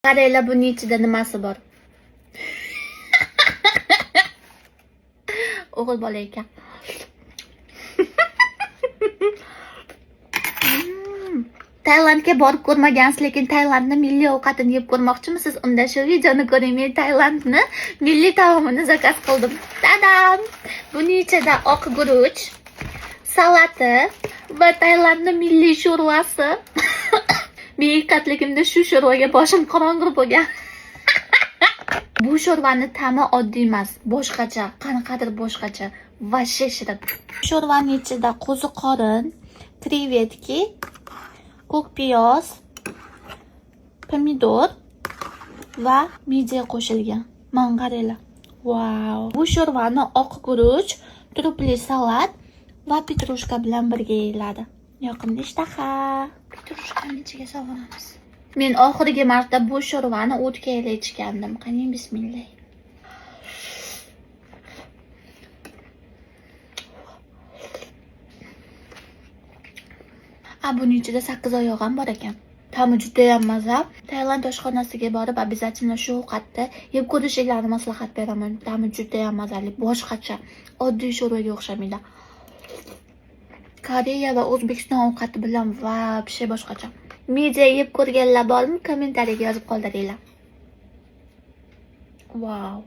Qaranglar, buning ichida nimasi bor? O'g'il bola ekan. Tailandga borib ko'rmagansiz, lekin Tailandning milliy ovqatini yeb ko'rmoqchimisiz? Unda shu videoni ko'ring. Men Tailandni milliy taomini zakaz qildim. Tadam! Buning ichida oq guruch, salati va Tailandning milliy sho'rvasi. Beiqatligimda shu sho'rvaga boshim qorong'u bo'lgan. Bu sho'rvaning ta'mi oddiy emas, boshqacha, qanaqadir boshqacha va shirin. Sho'rvaning ichida qo'ziqorin, krevetki, ko'k piyoz, pomidor va midye qo'shilgan. Mana qaranglar. Wow! Bu sho'rvani oq guruch, trupli salat va petrushka bilan birga yeyiladi. Yoqimli ishtaha. Petrushkani ichiga solamiz. Men oxirgi marta bu sho'rvani o'tkayla ichgandim. Qani bismillah. Buning ichida 8 oyoq ham bor ekan. Ta'mi juda ham maza. Tailand oshxonasiga borib, обязательно shu ovqatni yeb ko'rishingizni maslahat beraman. Ta'mi juda ham mazali, boshqacha, oddiy sho'rvaga o'xshamaydi. Koreya va O'zbekiston ovqati bilan vobshe boshqacha. Midye yeb ko'rganlar bormi? Kommentariyaga yozib qoldiringlar. Wow.